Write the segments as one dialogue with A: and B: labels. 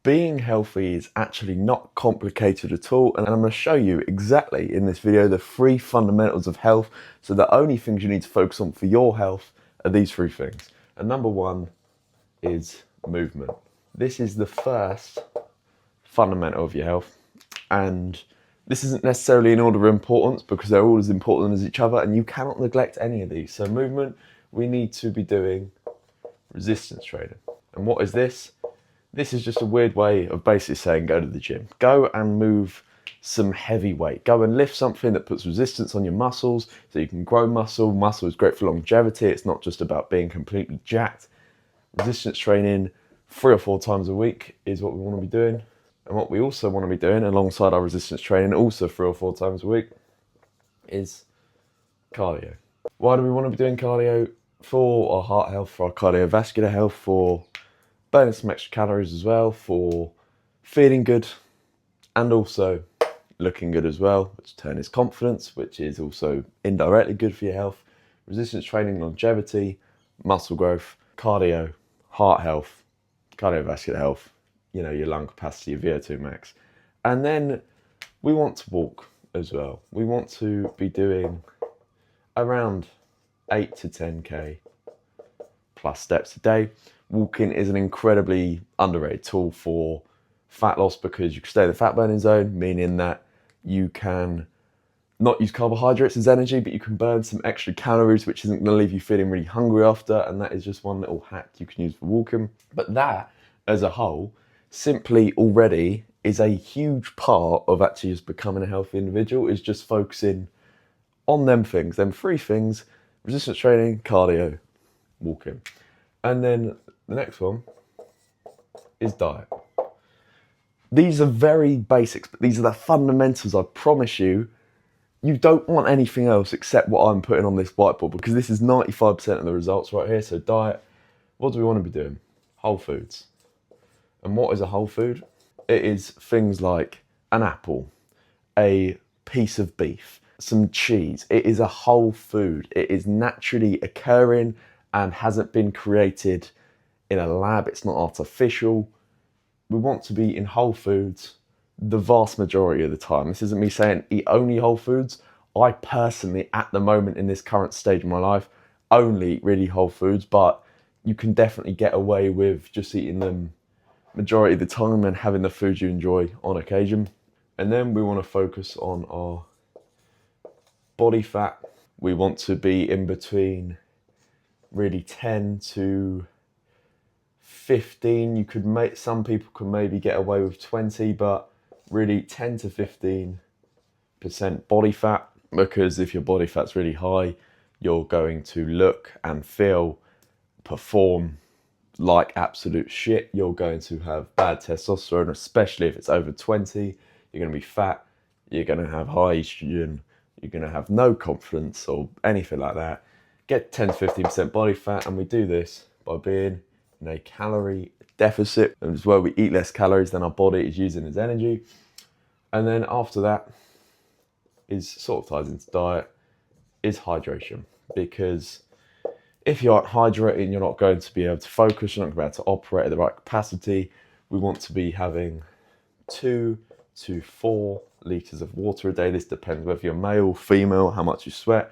A: Being healthy is actually not complicated at all, and I'm going to show you exactly in this video the 3 fundamentals of health. So the only things you need to focus on for your health are these 3 things. And number 1 is movement. This is the first fundamental of your health, and this isn't necessarily in order of importance because they're all as important as each other, and you cannot neglect any of these. So movement, we need to be doing resistance training. And what is this? This is just a weird way of basically saying go to the gym. Go and move some heavy weight. Go and lift something that puts resistance on your muscles so you can grow muscle. Muscle is great for longevity. It's not just about being completely jacked. Resistance training 3 or 4 times a week is what we want to be doing. And what we also want to be doing alongside our resistance training, also 3 or 4 times a week, is cardio. Why do we want to be doing cardio? For our heart health, for our cardiovascular health, for burning some extra calories as well, for feeling good, and also looking good as well, which in turn is confidence, which is also indirectly good for your health. Resistance training, longevity, muscle growth, cardio, heart health, cardiovascular health, you know, your lung capacity, your VO2 max. And then we want to walk as well. We want to be doing around 8 to 10k plus steps a day. Walking is an incredibly underrated tool for fat loss because you can stay in the fat burning zone, meaning that you can not use carbohydrates as energy, but you can burn some extra calories, which isn't going to leave you feeling really hungry after. And that is just one little hack you can use for walking. But that, as a whole, simply already is a huge part of actually just becoming a healthy individual, is just focusing on them things, them 3 things: resistance training, cardio, walking. And then the next one is diet. These are very basics, but these are the fundamentals. I promise you, you don't want anything else except what I'm putting on this whiteboard, because this is 95% of the results right here. So diet, what do we want to be doing? Whole foods. And what is a whole food? It is things like an apple, a piece of beef, some cheese. It is a whole food. It is naturally occurring and hasn't been created in a lab. It's not artificial. We want to be in whole foods the vast majority of the time. This isn't me saying eat only whole foods. I personally, at the moment in this current stage of my life, only eat really whole foods, but you can definitely get away with just eating them majority of the time and having the food you enjoy on occasion. And then we want to focus on our body fat. We want to be in between really 10 to 15. You could make, some people can maybe get away with 20, but really 10 to 15% body fat, because if your body fat's really high, you're going to look and feel, perform like absolute shit. You're going to have bad testosterone, especially if it's over 20. You're going to be fat, you're going to have high estrogen, you're going to have no confidence or anything like that. Get 10 to 15% body fat, and we do this by being in a calorie deficit, and as well we eat less calories than our body is using as energy. And then after that is sort of ties into diet, is hydration, because if you aren't hydrating, you're not going to be able to focus, you're not going to be able to operate at the right capacity. We want to be having 2 to 4 litres of water a day. This depends whether you're male, female, how much you sweat.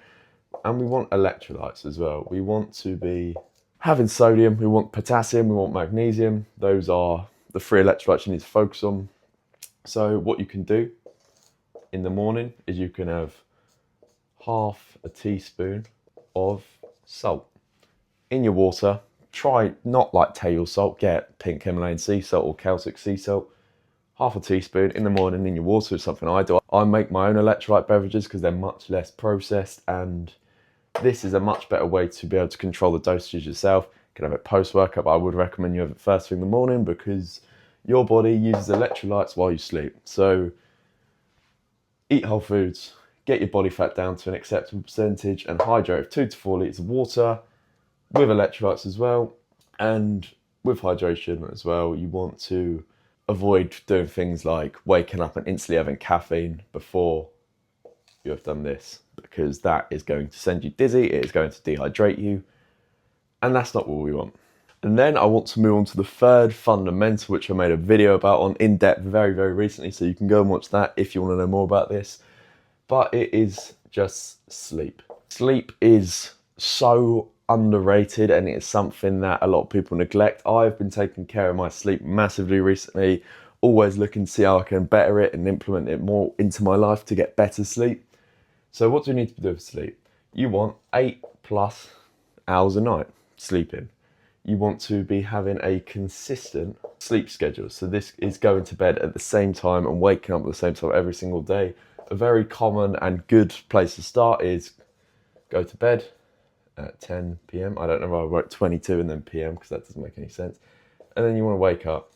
A: And we want electrolytes as well. We want to be having sodium, we want potassium, we want magnesium. Those are the 3 electrolytes you need to focus on. So what you can do in the morning is you can have half a teaspoon of salt in your water. Try not like table salt, get pink Himalayan sea salt or Celtic sea salt. Half a teaspoon in the morning in your water is something I do. I make my own electrolyte beverages because they're much less processed, and this is a much better way to be able to control the dosages yourself. You can have it post-workout, but I would recommend you have it first thing in the morning because your body uses electrolytes while you sleep. So eat whole foods, get your body fat down to an acceptable percentage, and hydrate with 2 to 4 litres of water with electrolytes as well. And with hydration as well, you want to avoid doing things like waking up and instantly having caffeine before you have done this, because that is going to send you dizzy, it is going to dehydrate you, and that's not what we want. And then I want to move on to the third fundamental, which I made a video about on in depth very, very recently. So you can go and watch that if you want to know more about this. But it is just sleep. Sleep is so underrated, and it's something that a lot of people neglect. I've been taking care of my sleep massively recently, always looking to see how I can better it and implement it more into my life to get better sleep. So what do you need to do with sleep? You want 8+ hours a night sleeping. You want to be having a consistent sleep schedule. So this is going to bed at the same time and waking up at the same time every single day. A very common and good place to start is go to bed at 10 p.m. I don't know why I wrote 22 and then p.m. because that doesn't make any sense. And then you want to wake up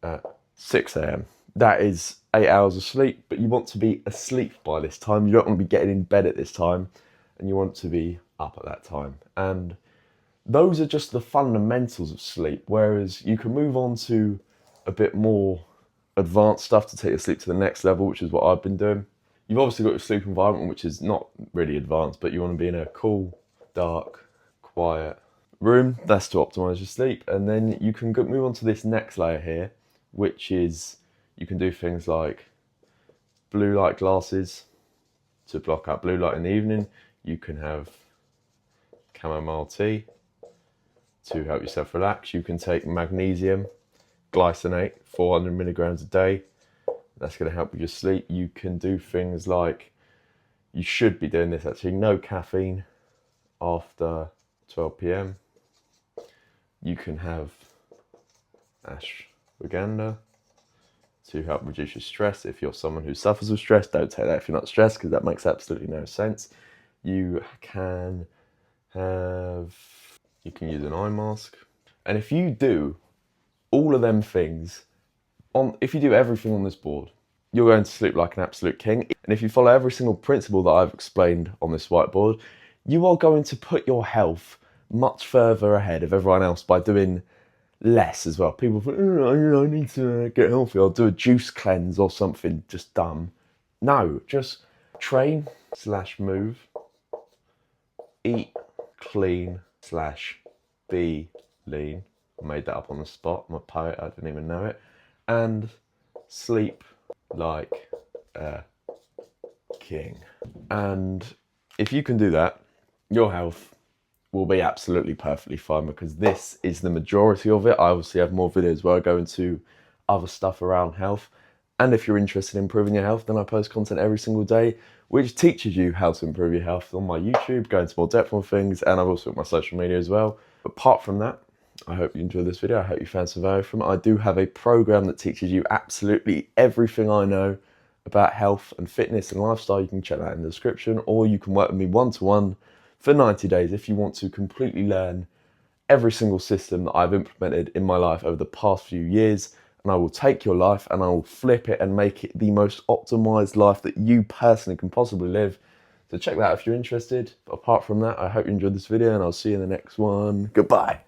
A: at 6 a.m. That is 8 hours of sleep, but you want to be asleep by this time. You don't want to be getting in bed at this time, and you want to be up at that time. And those are just the fundamentals of sleep, whereas you can move on to a bit more advanced stuff to take your sleep to the next level, which is what I've been doing. You've obviously got your sleep environment, which is not really advanced, but you want to be in a cool, dark, quiet room. That's to optimize your sleep. And then you can move on to this next layer here, which is you can do things like blue light glasses to block out blue light in the evening. You can have chamomile tea to help yourself relax. You can take magnesium glycinate, 400 milligrams a day. That's going to help with your sleep. You can do things like, you should be doing this actually, no caffeine after 12 p.m. You can have ashwagandha to help reduce your stress. If you're someone who suffers with stress, don't take that if you're not stressed, because that makes absolutely no sense. You can use an eye mask. And if you do all of them things, if you do everything on this board, you're going to sleep like an absolute king. And if you follow every single principle that I've explained on this whiteboard, you are going to put your health much further ahead of everyone else by doing less as well. People think, I need to get healthy, I'll do a juice cleanse or something just dumb. No, just train / move, eat clean / be lean. I made that up on the spot. I'm a poet, I didn't even know it. And sleep like a king. And if you can do that, your health will be absolutely perfectly fine, because this is the majority of it. I obviously have more videos where I go into other stuff around health. And if you're interested in improving your health, then I post content every single day which teaches you how to improve your health on my YouTube, go into more depth on things, and I've also got my social media as well. Apart from that, I hope you enjoyed this video. I hope you found some value from it. I do have a program that teaches you absolutely everything I know about health and fitness and lifestyle. You can check that in the description, or you can work with me one-to-one for 90 days if you want to completely learn every single system that I've implemented in my life over the past few years. And I will take your life and I will flip it and make it the most optimized life that you personally can possibly live. So check that out if you're interested. But apart from that, I hope you enjoyed this video, and I'll see you in the next one. Goodbye.